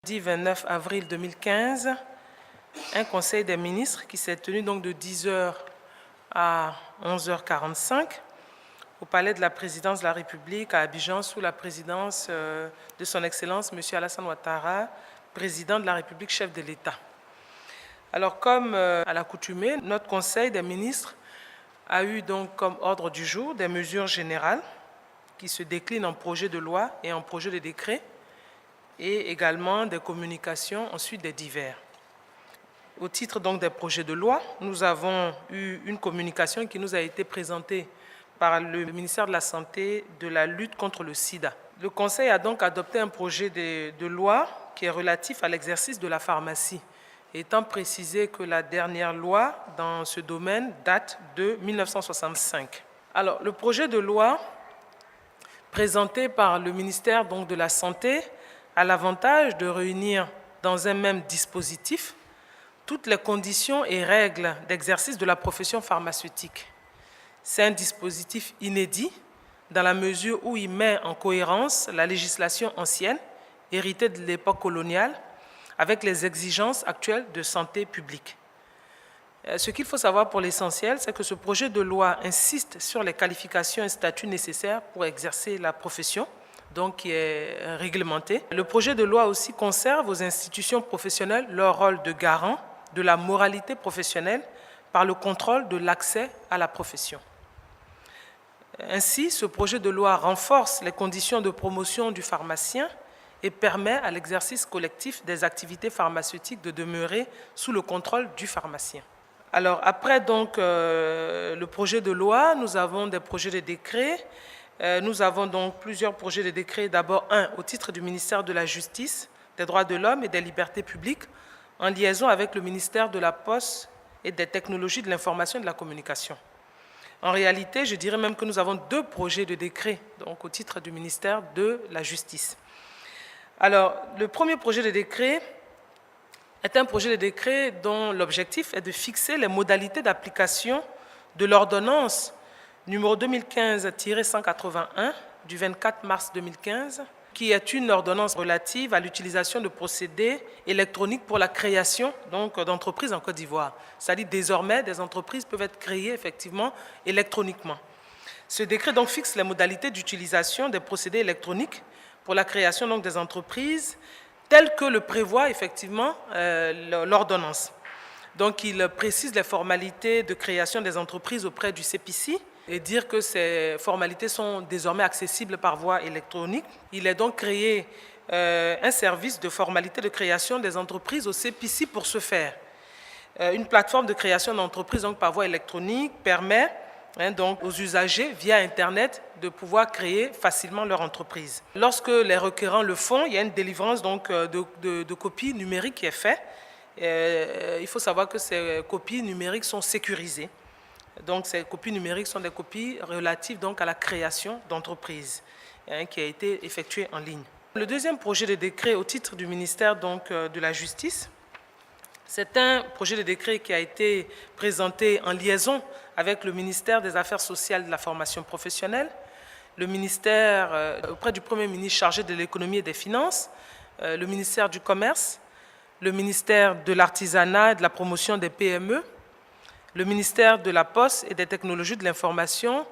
Mardi 29 avril 2015, un conseil des ministres qui s'est tenu donc de 10h à 11h45 au palais de la présidence de la République à Abidjan sous la présidence de son Excellence M. Alassane Ouattara, président de la République, chef de l'État. Alors comme à l'accoutumée, notre conseil des ministres a eu donc comme ordre du jour des mesures générales qui se déclinent en projet de loi et en projet de décret et également des communications, ensuite des divers. Au titre donc des projets de loi, nous avons eu une communication qui nous a été présentée par le ministère de la Santé de la lutte contre le sida. Le Conseil a donc adopté un projet de loi qui est relatif à l'exercice de la pharmacie, étant précisé que la dernière loi dans ce domaine date de 1965. Alors, le projet de loi présenté par le ministère donc, de la Santé a l'avantage de réunir dans un même dispositif toutes les conditions et règles d'exercice de la profession pharmaceutique. C'est un dispositif inédit dans la mesure où il met en cohérence la législation ancienne, héritée de l'époque coloniale, avec les exigences actuelles de santé publique. Ce qu'il faut savoir pour l'essentiel, c'est que ce projet de loi insiste sur les qualifications et statuts nécessaires pour exercer la profession, donc qui est réglementé. Le projet de loi aussi conserve aux institutions professionnelles leur rôle de garant de la moralité professionnelle par le contrôle de l'accès à la profession. Ainsi, ce projet de loi renforce les conditions de promotion du pharmacien et permet à l'exercice collectif des activités pharmaceutiques de demeurer sous le contrôle du pharmacien. Alors, après donc, le projet de loi, nous avons des projets de décret. Nous avons donc plusieurs projets de décret. D'abord, un au titre du ministère de la Justice, des Droits de l'Homme et des Libertés publiques, en liaison avec le ministère de la Poste et des Technologies de l'Information et de la Communication. En réalité, je dirais même que nous avons deux projets de décret, donc au titre du ministère de la Justice. Alors, le premier projet de décret est un projet de décret dont l'objectif est de fixer les modalités d'application de l'ordonnance numéro 2015-181 du 24 mars 2015, qui est une ordonnance relative à l'utilisation de procédés électroniques pour la création d'entreprises en Côte d'Ivoire. C'est-à-dire désormais, des entreprises peuvent être créées effectivement électroniquement. Ce décret donc fixe les modalités d'utilisation des procédés électroniques pour la création donc, des entreprises telles que le prévoit effectivement l'ordonnance. Donc il précise les formalités de création des entreprises auprès du CPC, et dire que ces formalités sont désormais accessibles par voie électronique. Il est donc créé un service de formalité de création des entreprises au CPC pour ce faire. Une plateforme de création d'entreprises par voie électronique permet donc aux usagers via Internet de pouvoir créer facilement leur entreprise. Lorsque les requérants le font, il y a une délivrance donc, de copies numériques qui est faite. Il faut savoir que ces copies numériques sont sécurisées. Donc, ces copies numériques sont des copies relatives donc, à la création d'entreprises qui a été effectuée en ligne. Le deuxième projet de décret au titre du ministère donc, de la Justice, c'est un projet de décret qui a été présenté en liaison avec le ministère des Affaires sociales et de la formation professionnelle, le ministère auprès du Premier ministre chargé de l'économie et des finances, le ministère du Commerce, le ministère de l'Artisanat et de la promotion des PME, le ministère de la Poste et des Technologies de l'Information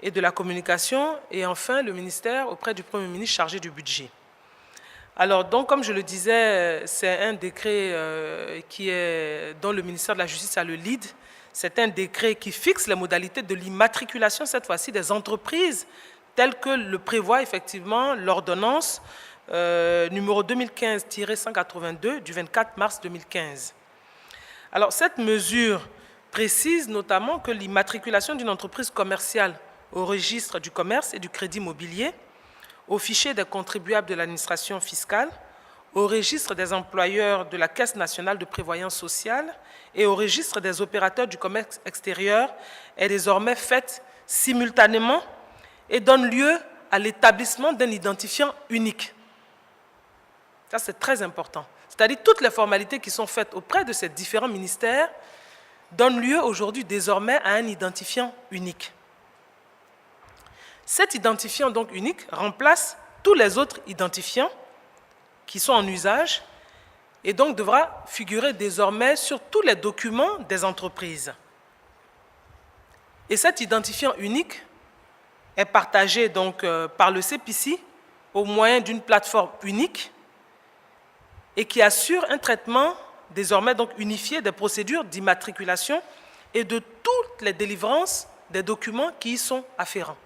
et de la Communication, et enfin le ministère auprès du Premier ministre chargé du budget. Alors, donc, comme je le disais, c'est un décret dont le ministère de la Justice a le lead. C'est un décret qui fixe les modalités de l'immatriculation, cette fois-ci, des entreprises, telles que le prévoit effectivement l'ordonnance numéro 2015-182 du 24 mars 2015. Alors, cette mesure précise notamment que l'immatriculation d'une entreprise commerciale au registre du commerce et du crédit immobilier, au fichier des contribuables de l'administration fiscale, au registre des employeurs de la Caisse nationale de prévoyance sociale et au registre des opérateurs du commerce extérieur est désormais faite simultanément et donne lieu à l'établissement d'un identifiant unique. Ça, c'est très important. C'est-à-dire toutes les formalités qui sont faites auprès de ces différents ministères donnent lieu aujourd'hui désormais à un identifiant unique. Cet identifiant donc unique remplace tous les autres identifiants qui sont en usage et donc devra figurer désormais sur tous les documents des entreprises. Et cet identifiant unique est partagé donc par le CPC au moyen d'une plateforme unique et qui assure un traitement désormais donc unifié des procédures d'immatriculation et de toutes les délivrances des documents qui y sont afférents.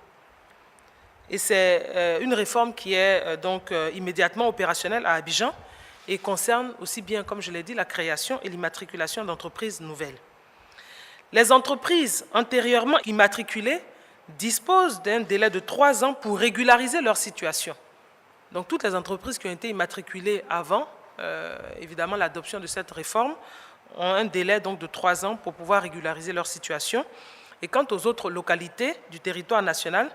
Et c'est une réforme qui est donc immédiatement opérationnelle à Abidjan et concerne aussi bien, comme je l'ai dit, la création et l'immatriculation d'entreprises nouvelles. Les entreprises antérieurement immatriculées disposent d'un délai de 3 ans pour régulariser leur situation. Donc toutes les entreprises qui ont été immatriculées avant, évidemment l'adoption de cette réforme, ont un délai donc de 3 ans pour pouvoir régulariser leur situation. Et quant aux autres localités du territoire national,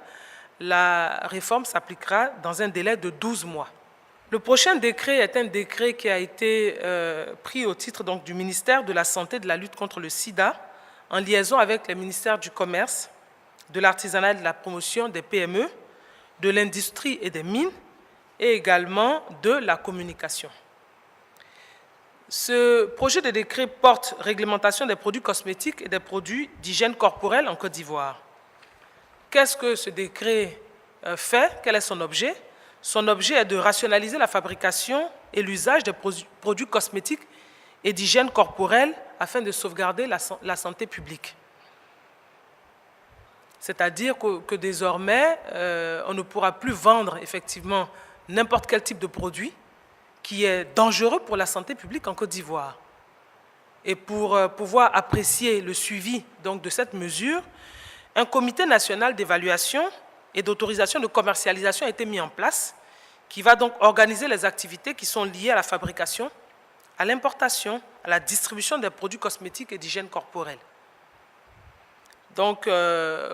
la réforme s'appliquera dans un délai de 12 mois. Le prochain décret est un décret qui a été pris au titre donc, du ministère de la Santé et de la lutte contre le sida, en liaison avec les ministères du Commerce, de l'Artisanat et de la promotion des PME, de l'Industrie et des Mines, et également de la communication. Ce projet de décret porte réglementation des produits cosmétiques et des produits d'hygiène corporelle en Côte d'Ivoire. Qu'est-ce que ce décret fait? Quel est son objet? Son objet est de rationaliser la fabrication et l'usage des produits cosmétiques et d'hygiène corporelle afin de sauvegarder la santé publique. C'est-à-dire que désormais, on ne pourra plus vendre effectivement n'importe quel type de produit qui est dangereux pour la santé publique en Côte d'Ivoire. Et pour pouvoir apprécier le suivi donc, de cette mesure, un comité national d'évaluation et d'autorisation de commercialisation a été mis en place, qui va donc organiser les activités qui sont liées à la fabrication, à l'importation, à la distribution des produits cosmétiques et d'hygiène corporelle. Donc,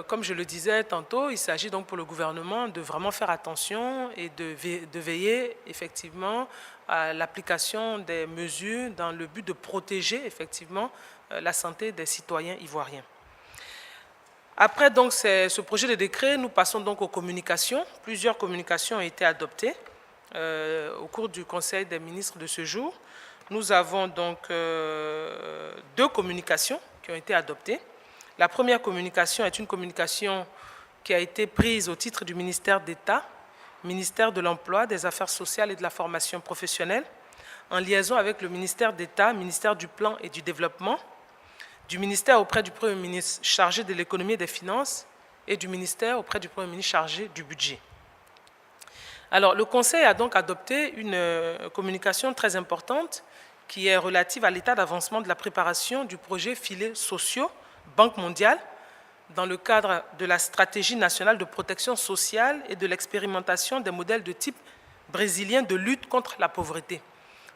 comme je le disais tantôt, il s'agit donc pour le gouvernement de vraiment faire attention et de veiller effectivement à l'application des mesures dans le but de protéger effectivement la santé des citoyens ivoiriens. Après donc ce projet de décret, nous passons donc aux communications. Plusieurs communications ont été adoptées au cours du Conseil des ministres de ce jour. Nous avons donc 2 communications qui ont été adoptées. La première communication est une communication qui a été prise au titre du ministère d'État, ministère de l'Emploi, des Affaires sociales et de la formation professionnelle, en liaison avec le ministère d'État, ministère du Plan et du Développement, du ministère auprès du Premier ministre chargé de l'économie et des finances et du ministère auprès du Premier ministre chargé du budget. Alors, le Conseil a donc adopté une communication très importante qui est relative à l'état d'avancement de la préparation du projet filets sociaux Banque mondiale dans le cadre de la stratégie nationale de protection sociale et de l'expérimentation des modèles de type brésilien de lutte contre la pauvreté.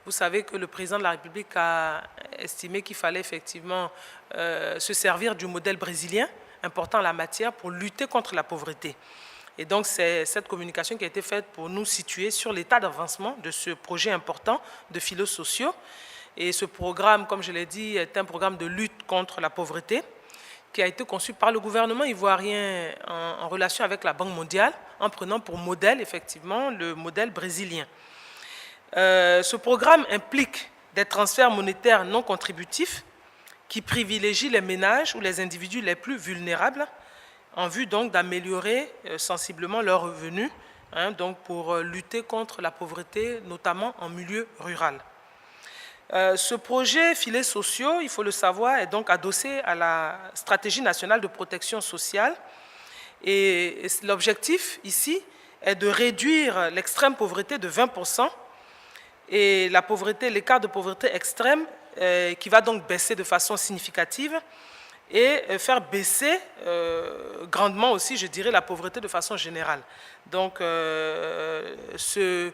Vous savez que le président de la République a estimé qu'il fallait effectivement se servir du modèle brésilien important en la matière pour lutter contre la pauvreté. Et donc, c'est cette communication qui a été faite pour nous situer sur l'état d'avancement de ce projet important de filets sociaux. Et ce programme, comme je l'ai dit, est un programme de lutte contre la pauvreté qui a été conçu par le gouvernement ivoirien en relation avec la Banque mondiale, en prenant pour modèle, effectivement, le modèle brésilien. Ce programme implique des transferts monétaires non contributifs qui privilégient les ménages ou les individus les plus vulnérables en vue donc d'améliorer sensiblement leurs revenus, donc pour lutter contre la pauvreté, notamment en milieu rural. Ce projet filets sociaux, il faut le savoir, est donc adossé à la stratégie nationale de protection sociale. Et l'objectif ici est de réduire l'extrême pauvreté de 20% et l'écart de pauvreté extrême qui va donc baisser de façon significative et faire baisser grandement aussi, je dirais, la pauvreté de façon générale. Donc, ce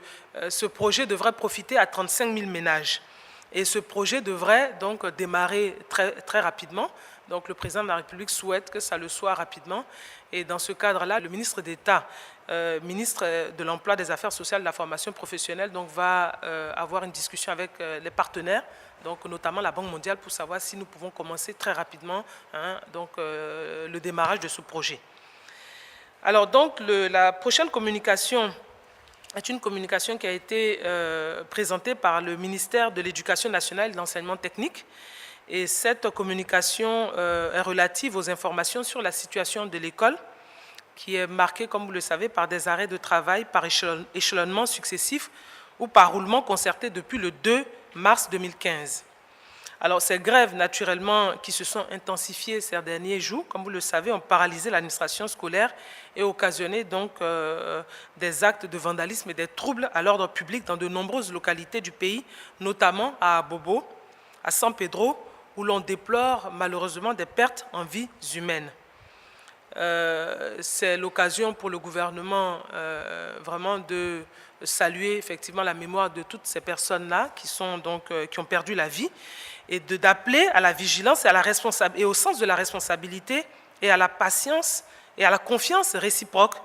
projet devrait profiter à 35 000 ménages. Et ce projet devrait donc démarrer très rapidement. Donc le président de la République souhaite que ça le soit rapidement. Et dans ce cadre-là, le ministre d'État, ministre de l'Emploi, des Affaires sociales et de la formation professionnelle, donc, va avoir une discussion avec les partenaires, donc notamment la Banque mondiale, pour savoir si nous pouvons commencer très rapidement le démarrage de ce projet. Alors donc la prochaine communication est une communication qui a été présentée par le ministère de l'Éducation nationale et de l'enseignement technique. Et cette communication est relative aux informations sur la situation de l'école, qui est marquée, comme vous le savez, par des arrêts de travail par échelonnement successif ou par roulement concerté depuis le 2 mars 2015. Alors, ces grèves, naturellement, qui se sont intensifiées ces derniers jours, comme vous le savez, ont paralysé l'administration scolaire et occasionné donc des actes de vandalisme et des troubles à l'ordre public dans de nombreuses localités du pays, notamment à Abobo, à San Pedro, où l'on déplore malheureusement des pertes en vies humaines. C'est l'occasion pour le gouvernement vraiment de saluer effectivement la mémoire de toutes ces personnes-là qui ont perdu la vie et d'appeler à la vigilance et au sens de la responsabilité et à la patience et à la confiance réciproque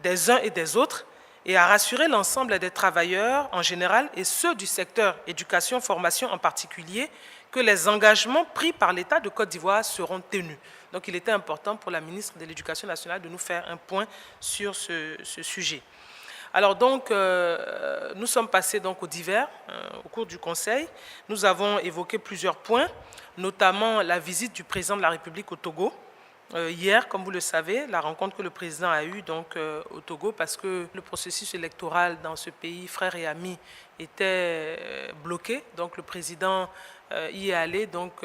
des uns et des autres et à rassurer l'ensemble des travailleurs en général et ceux du secteur éducation-formation en particulier que les engagements pris par l'État de Côte d'Ivoire seront tenus. Donc il était important pour la ministre de l'Éducation nationale de nous faire un point sur ce sujet. Alors donc, nous sommes passés donc aux divers au cours du Conseil. Nous avons évoqué plusieurs points, notamment la visite du président de la République au Togo. Hier, comme vous le savez, la rencontre que le président a eue donc, au Togo, parce que le processus électoral dans ce pays, frères et amis, était bloqué. Donc le président y est allé donc,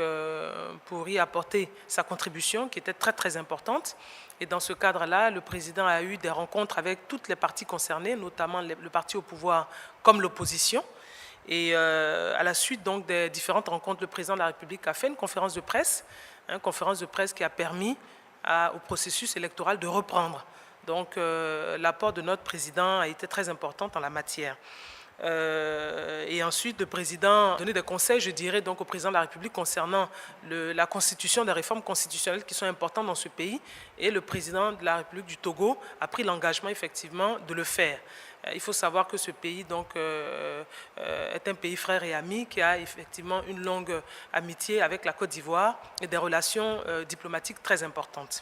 pour y apporter sa contribution, qui était très très importante. Et dans ce cadre-là, le président a eu des rencontres avec toutes les parties concernées, notamment le parti au pouvoir comme l'opposition. Et à la suite donc, des différentes rencontres, le président de la République a fait une conférence de presse qui a permis au processus électoral de reprendre. Donc l'apport de notre président a été très important en la matière. Et ensuite, le président a donné des conseils, je dirais, donc, au président de la République concernant la constitution, des réformes constitutionnelles qui sont importantes dans ce pays. Et le président de la République du Togo a pris l'engagement, effectivement, de le faire. Il faut savoir que ce pays donc, est un pays frère et ami qui a effectivement une longue amitié avec la Côte d'Ivoire et des relations diplomatiques très importantes.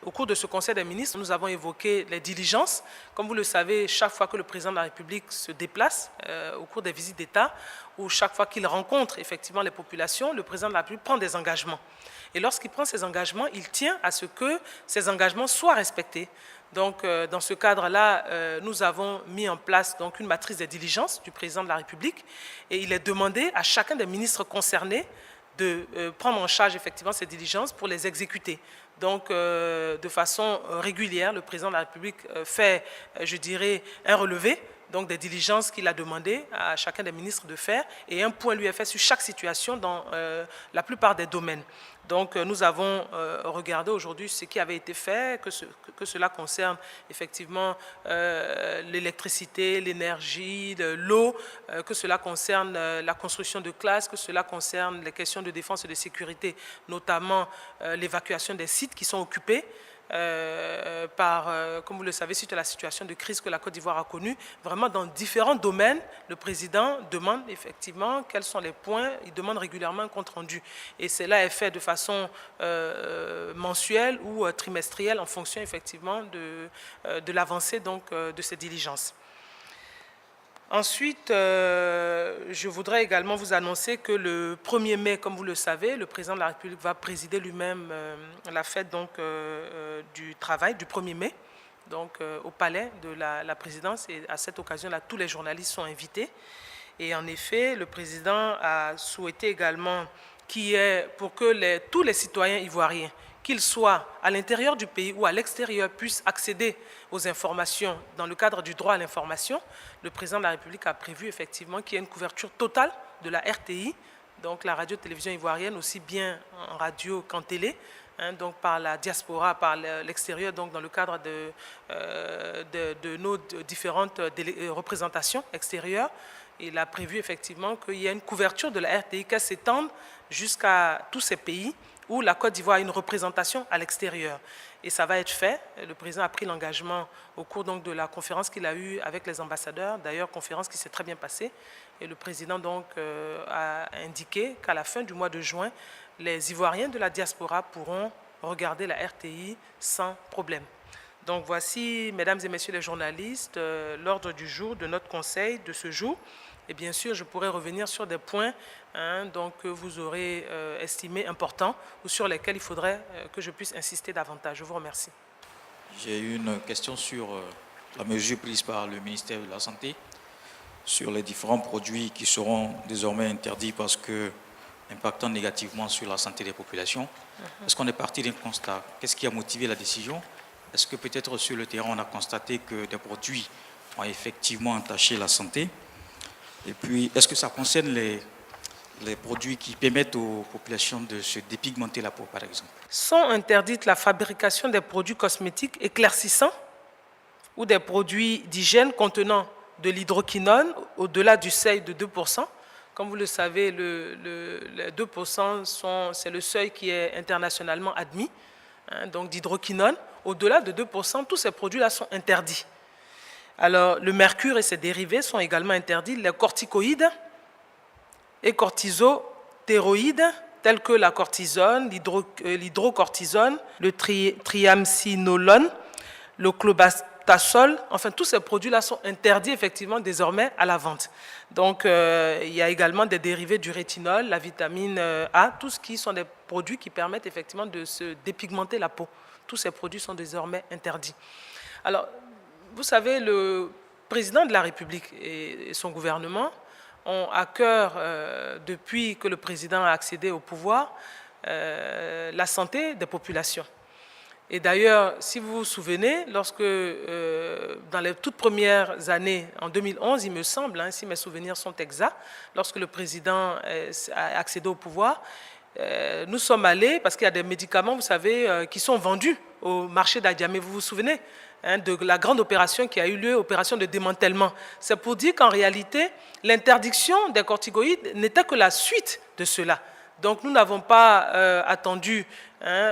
Au cours de ce Conseil des ministres, nous avons évoqué les diligences. Comme vous le savez, chaque fois que le président de la République se déplace au cours des visites d'État, ou chaque fois qu'il rencontre effectivement les populations, le président de la République prend des engagements. Et lorsqu'il prend ces engagements, il tient à ce que ces engagements soient respectés. Donc, dans ce cadre-là, nous avons mis en place donc, une matrice des diligences du président de la République et il est demandé à chacun des ministres concernés de prendre en charge effectivement ces diligences pour les exécuter. Donc, de façon régulière, le président de la République fait, je dirais, un relevé donc des diligences qu'il a demandé à chacun des ministres de faire et un point lui est fait sur chaque situation dans la plupart des domaines. Donc nous avons regardé aujourd'hui ce qui avait été fait, que cela concerne effectivement l'électricité, l'énergie, l'eau, que cela concerne la construction de classes, que cela concerne les questions de défense et de sécurité, notamment l'évacuation des sites qui sont occupés. Comme vous le savez, suite à la situation de crise que la Côte d'Ivoire a connue, vraiment dans différents domaines, le président demande effectivement quels sont les points, il demande régulièrement un compte-rendu. Et cela est fait de façon mensuelle ou trimestrielle en fonction effectivement de l'avancée de ces diligences. Ensuite, je voudrais également vous annoncer que le 1er mai, comme vous le savez, le président de la République va présider lui-même la fête donc, du travail du 1er mai donc, au palais de la présidence. Et à cette occasion-là, tous les journalistes sont invités. Et en effet, le président a souhaité également pour que tous les citoyens ivoiriens, qu'ils soient à l'intérieur du pays ou à l'extérieur, puissent accéder aux informations dans le cadre du droit à l'information. Le président de la République a prévu effectivement qu'il y ait une couverture totale de la RTI, donc la radio-télévision ivoirienne, aussi bien en radio qu'en télé, donc par la diaspora, par l'extérieur, donc dans le cadre de nos différentes représentations extérieures. Il a prévu effectivement qu'il y ait une couverture de la RTI qui s'étende jusqu'à tous ces pays où la Côte d'Ivoire a une représentation à l'extérieur. Et ça va être fait. Le président a pris l'engagement au cours donc, de la conférence qu'il a eue avec les ambassadeurs, d'ailleurs conférence qui s'est très bien passée. Et le président donc, a indiqué qu'à la fin du mois de juin, les Ivoiriens de la diaspora pourront regarder la RTI sans problème. Donc voici, mesdames et messieurs les journalistes, l'ordre du jour de notre conseil de ce jour. Et bien sûr, je pourrais revenir sur des points donc, que vous aurez estimés importants ou sur lesquels il faudrait que je puisse insister davantage. Je vous remercie. J'ai une question sur la mesure prise par le ministère de la Santé sur les différents produits qui seront désormais interdits parce que impactant négativement sur la santé des populations. Est-ce qu'on est parti d'un constat? Qu'est-ce qui a motivé la décision? Est-ce que peut-être sur le terrain, on a constaté que des produits ont effectivement entaché la santé? Et puis, est-ce que ça concerne les produits qui permettent aux populations de se dépigmenter la peau, par exemple? Sont interdites la fabrication des produits cosmétiques éclaircissants ou des produits d'hygiène contenant de l'hydroquinone au-delà du seuil de 2%. Comme vous le savez, les 2%, c'est le seuil qui est internationalement admis, donc d'hydroquinone. Au-delà de 2%, tous ces produits-là sont interdits. Alors, le mercure et ses dérivés sont également interdits. Les corticoïdes et cortisothéroïdes, tels que la cortisone, l'hydrocortisone, le triamcinolone, le clobetasol, enfin tous ces produits-là sont interdits effectivement désormais à la vente. Donc il y a également des dérivés du rétinol, la vitamine A, tout ce qui sont des produits qui permettent effectivement de se dépigmenter la peau. Tous ces produits sont désormais interdits. Alors, vous savez, le président de la République et son gouvernement ont à cœur, depuis que le président a accédé au pouvoir, la santé des populations. Et d'ailleurs, si vous vous souvenez, lorsque, dans les toutes premières années, en 2011, il me semble, si mes souvenirs sont exacts, lorsque le président a accédé au pouvoir, nous sommes allés, parce qu'il y a des médicaments, vous savez, qui sont vendus au marché d'Adiamé, vous vous souvenez de la grande opération qui a eu lieu, opération de démantèlement. C'est pour dire qu'en réalité, l'interdiction des corticoïdes n'était que la suite de cela. Donc nous n'avons pas attendu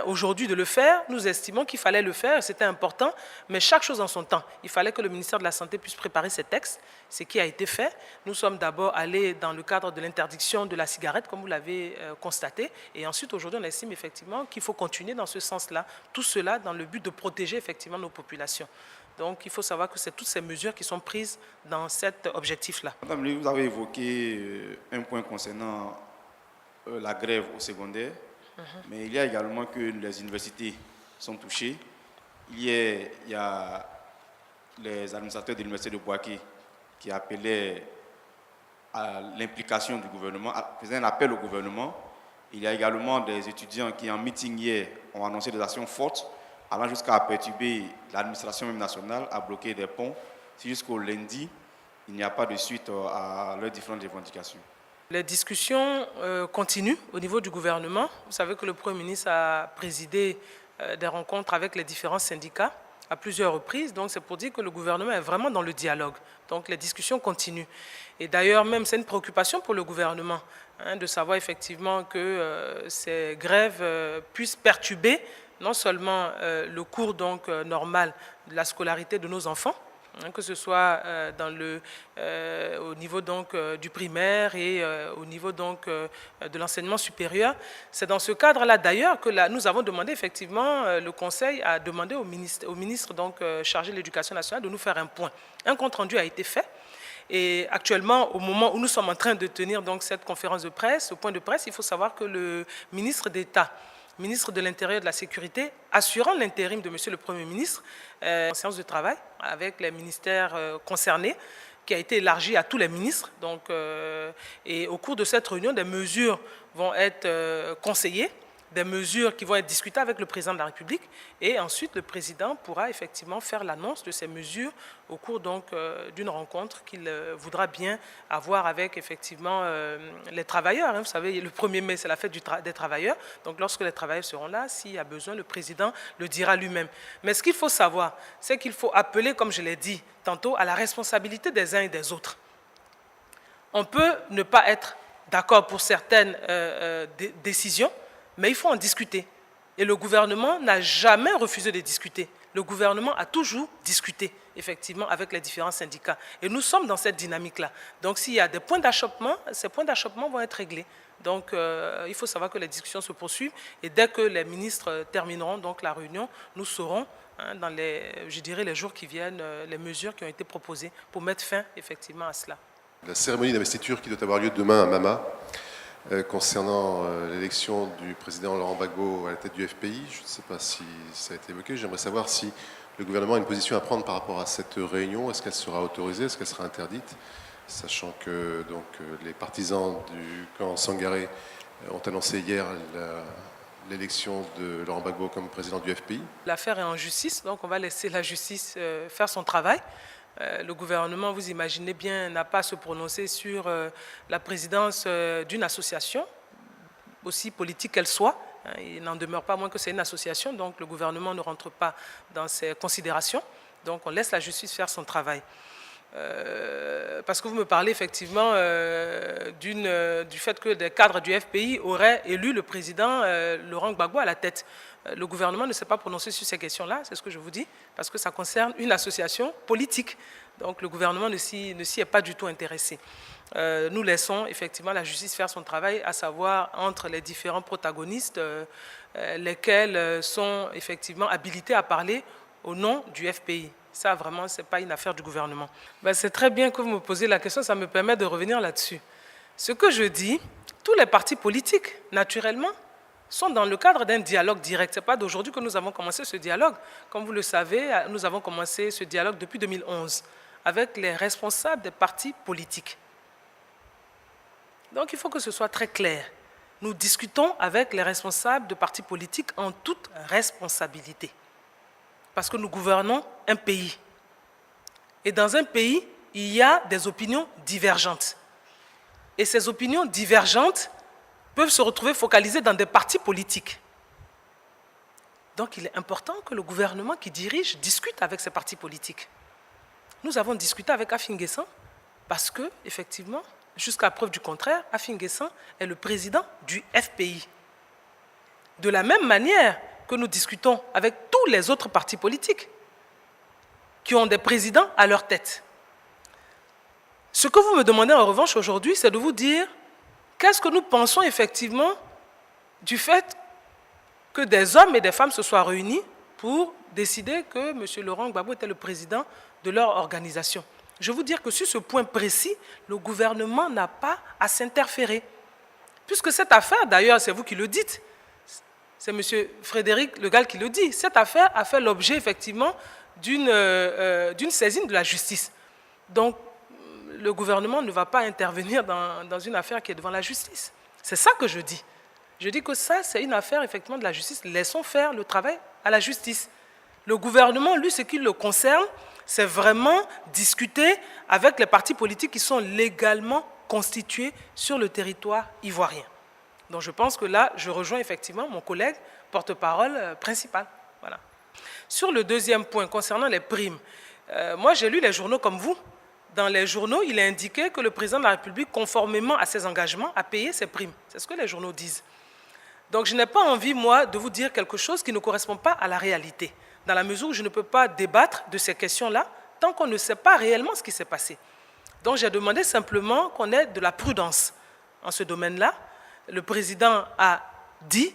aujourd'hui de le faire. Nous estimons qu'il fallait le faire, c'était important, mais chaque chose en son temps. Il fallait que le ministère de la Santé puisse préparer ces textes, ce qui a été fait. Nous sommes d'abord allés dans le cadre de l'interdiction de la cigarette, comme vous l'avez constaté, et ensuite aujourd'hui on estime effectivement qu'il faut continuer dans ce sens-là, tout cela dans le but de protéger effectivement nos populations. Donc il faut savoir que c'est toutes ces mesures qui sont prises dans cet objectif-là. Madame, vous avez évoqué un point concernant la grève au secondaire, mais il y a également que les universités sont touchées. Il y a les administrateurs de l'université de Bouaké qui appelaient à l'implication du gouvernement, faisaient un appel au gouvernement. Il y a également des étudiants qui, en meeting hier, ont annoncé des actions fortes, allant jusqu'à perturber l'administration même nationale, à bloquer des ponts. Si jusqu'au lundi, il n'y a pas de suite à leurs différentes revendications. Les discussions continuent au niveau du gouvernement. Vous savez que le Premier ministre a présidé des rencontres avec les différents syndicats à plusieurs reprises. Donc c'est pour dire que le gouvernement est vraiment dans le dialogue. Donc les discussions continuent. Et d'ailleurs, même c'est une préoccupation pour le gouvernement de savoir effectivement que ces grèves puissent perturber non seulement le cours donc, normal de la scolarité de nos enfants, que ce soit au niveau donc, du primaire et au niveau donc, de l'enseignement supérieur. C'est dans ce cadre-là d'ailleurs que nous avons demandé effectivement, le Conseil a demandé au ministre donc, chargé de l'Éducation nationale de nous faire un point. Un compte-rendu a été fait. Et actuellement, au moment où nous sommes en train de tenir donc, cette conférence de presse, ce point de presse, il faut savoir que le ministre d'État, ministre de l'Intérieur et de la Sécurité, assurant l'intérim de Monsieur le Premier ministre, en séance de travail avec les ministères concernés, qui a été élargie à tous les ministres. Donc, et au cours de cette réunion, des mesures vont être conseillées, des mesures qui vont être discutées avec le président de la République, et ensuite le président pourra effectivement faire l'annonce de ces mesures au cours donc d'une rencontre qu'il voudra bien avoir avec effectivement les travailleurs. Vous savez, le 1er mai, c'est la fête des travailleurs, donc lorsque les travailleurs seront là, s'il y a besoin, le président le dira lui-même. Mais ce qu'il faut savoir, c'est qu'il faut appeler, comme je l'ai dit tantôt, à la responsabilité des uns et des autres. On peut ne pas être d'accord pour certaines décisions, mais il faut en discuter. Et le gouvernement n'a jamais refusé de discuter. Le gouvernement a toujours discuté, effectivement, avec les différents syndicats. Et nous sommes dans cette dynamique-là. Donc, s'il y a des points d'achoppement, ces points d'achoppement vont être réglés. Donc, il faut savoir que les discussions se poursuivent. Et dès que les ministres termineront donc, la réunion, nous saurons dans je dirais les jours qui viennent, les mesures qui ont été proposées pour mettre fin effectivement à cela. La cérémonie d'investiture qui doit avoir lieu demain à Mama, concernant l'élection du président Laurent Gbagbo à la tête du FPI, je ne sais pas si ça a été évoqué, j'aimerais savoir si le gouvernement a une position à prendre par rapport à cette réunion. Est-ce qu'elle sera autorisée, est-ce qu'elle sera interdite, sachant que donc, les partisans du camp Sangaré ont annoncé hier l'élection de Laurent Gbagbo comme président du FPI. L'affaire est en justice, donc on va laisser la justice faire son travail. Le gouvernement, vous imaginez bien, n'a pas à se prononcer sur la présidence d'une association, aussi politique qu'elle soit. Il n'en demeure pas moins que c'est une association, donc le gouvernement ne rentre pas dans ces considérations. Donc on laisse la justice faire son travail. Parce que vous me parlez effectivement du fait que des cadres du FPI auraient élu le président Laurent Gbagbo à la tête. Le gouvernement ne s'est pas prononcé sur ces questions-là, c'est ce que je vous dis, parce que ça concerne une association politique. Donc le gouvernement ne s'y est pas du tout intéressé. Nous laissons effectivement la justice faire son travail, à savoir entre les différents protagonistes, lesquels sont effectivement habilités à parler au nom du FPI. Ça, vraiment, ce n'est pas une affaire du gouvernement. C'est très bien que vous me posez la question, ça me permet de revenir là-dessus. Ce que je dis, tous les partis politiques, naturellement, sont dans le cadre d'un dialogue direct. Ce n'est pas d'aujourd'hui que nous avons commencé ce dialogue. Comme vous le savez, nous avons commencé ce dialogue depuis 2011 avec les responsables des partis politiques. Donc, il faut que ce soit très clair. Nous discutons avec les responsables de partis politiques en toute responsabilité. Parce que nous gouvernons un pays. Et dans un pays, il y a des opinions divergentes. Et ces opinions divergentes peuvent se retrouver focalisées dans des partis politiques. Donc il est important que le gouvernement qui dirige discute avec ces partis politiques. Nous avons discuté avec Afin Guessan parce que, effectivement, jusqu'à preuve du contraire, Afin Guessan est le président du FPI. De la même manière que nous discutons avec tous les autres partis politiques qui ont des présidents à leur tête. Ce que vous me demandez en revanche aujourd'hui, c'est de vous dire qu'est-ce que nous pensons effectivement du fait que des hommes et des femmes se soient réunis pour décider que M. Laurent Gbagbo était le président de leur organisation. Je veux vous dire que sur ce point précis, le gouvernement n'a pas à s'interférer. Puisque cette affaire, d'ailleurs, c'est vous qui le dites, c'est M. Frédéric Le Gall qui le dit. Cette affaire a fait l'objet, effectivement, d'une saisine de la justice. Donc, le gouvernement ne va pas intervenir dans une affaire qui est devant la justice. C'est ça que je dis. Je dis que ça, c'est une affaire, effectivement, de la justice. Laissons faire le travail à la justice. Le gouvernement, lui, ce qui le concerne, c'est vraiment discuter avec les partis politiques qui sont légalement constitués sur le territoire ivoirien. Donc je pense que là, je rejoins effectivement mon collègue porte-parole principal. Voilà. Sur le deuxième point, concernant les primes, moi j'ai lu les journaux comme vous. Dans les journaux, il est indiqué que le président de la République, conformément à ses engagements, a payé ses primes. C'est ce que les journaux disent. Donc je n'ai pas envie, moi, de vous dire quelque chose qui ne correspond pas à la réalité, dans la mesure où je ne peux pas débattre de ces questions-là tant qu'on ne sait pas réellement ce qui s'est passé. Donc j'ai demandé simplement qu'on ait de la prudence en ce domaine-là. Le président a dit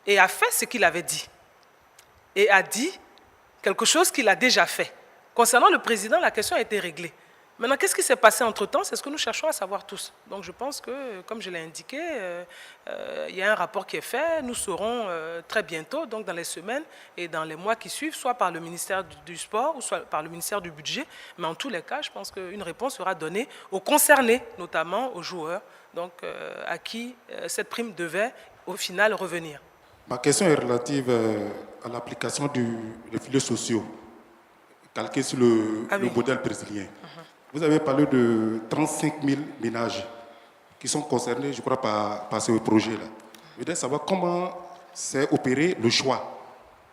et a fait ce qu'il avait dit. Et a dit quelque chose qu'il a déjà fait. Concernant le président, la question a été réglée. Maintenant, qu'est-ce qui s'est passé entre-temps? C'est ce que nous cherchons à savoir tous. Donc je pense que, comme je l'ai indiqué, il y a un rapport qui est fait. Nous saurons très bientôt, donc dans les semaines et dans les mois qui suivent, soit par le ministère du Sport ou soit par le ministère du Budget. Mais en tous les cas, je pense qu'une réponse sera donnée aux concernés, notamment aux joueurs, donc, à qui cette prime devait au final revenir. Ma question est relative à l'application des filets sociaux calqués sur le modèle brésilien. Vous avez parlé de 35 000 ménages qui sont concernés, je crois, par ce projet-là. Je voudrais savoir comment s'est opéré le choix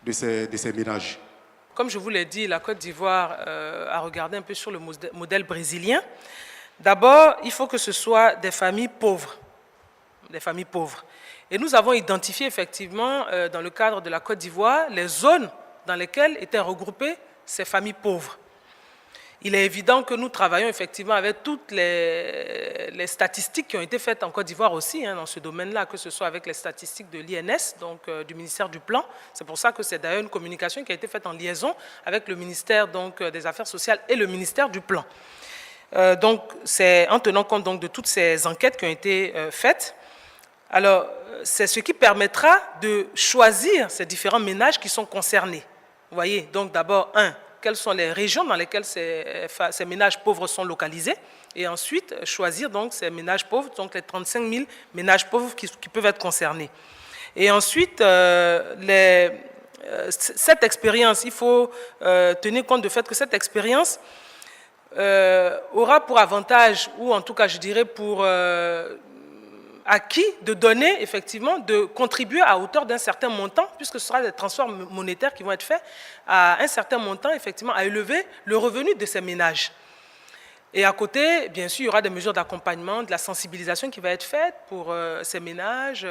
de ces ménages. Comme je vous l'ai dit, la Côte d'Ivoire a regardé un peu sur le modèle brésilien. D'abord, il faut que ce soit des familles pauvres. Des familles pauvres. Et nous avons identifié effectivement, dans le cadre de la Côte d'Ivoire, les zones dans lesquelles étaient regroupées ces familles pauvres. il est évident que nous travaillons effectivement avec toutes les statistiques qui ont été faites en Côte d'Ivoire aussi, dans ce domaine-là, que ce soit avec les statistiques de l'INS, donc du ministère du Plan. C'est pour ça que c'est d'ailleurs une communication qui a été faite en liaison avec le ministère donc, des Affaires sociales et le ministère du Plan. Donc, c'est en tenant compte donc, de toutes ces enquêtes qui ont été faites. Alors, c'est ce qui permettra de choisir ces différents ménages qui sont concernés. Vous voyez, donc d'abord, quelles sont les régions dans lesquelles ces ménages pauvres sont localisés, et ensuite choisir donc ces ménages pauvres, donc les 35 000 ménages pauvres qui peuvent être concernés. Et ensuite, cette expérience, il faut tenir compte du fait que cette expérience aura pour avantage, ou en tout cas je dirais pour acquis de donner, effectivement, de contribuer à hauteur d'un certain montant, puisque ce sera des transferts monétaires qui vont être faits à un certain montant, effectivement, à élever le revenu de ces ménages. Et à côté, bien sûr, il y aura des mesures d'accompagnement, de la sensibilisation qui va être faite pour ces ménages,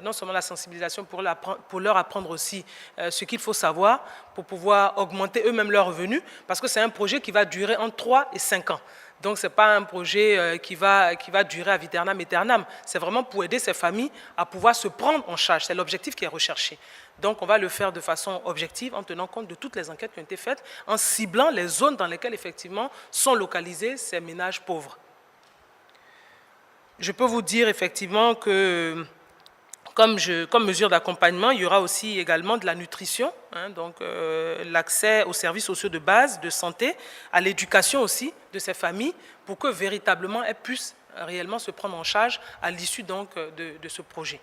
non seulement la sensibilisation pour leur apprendre aussi ce qu'il faut savoir pour pouvoir augmenter eux-mêmes leurs revenus, parce que c'est un projet qui va durer entre 3 et 5 ans. Donc, ce n'est pas un projet qui va durer à vitam aeternam. C'est vraiment pour aider ces familles à pouvoir se prendre en charge. C'est l'objectif qui est recherché. Donc, on va le faire de façon objective, en tenant compte de toutes les enquêtes qui ont été faites, en ciblant les zones dans lesquelles, effectivement, sont localisés ces ménages pauvres. Je peux vous dire, effectivement, que comme mesure d'accompagnement, il y aura aussi également de la nutrition, donc l'accès aux services sociaux de base, de santé, à l'éducation aussi de ces familles, pour que véritablement elles puissent réellement se prendre en charge à l'issue donc de ce projet.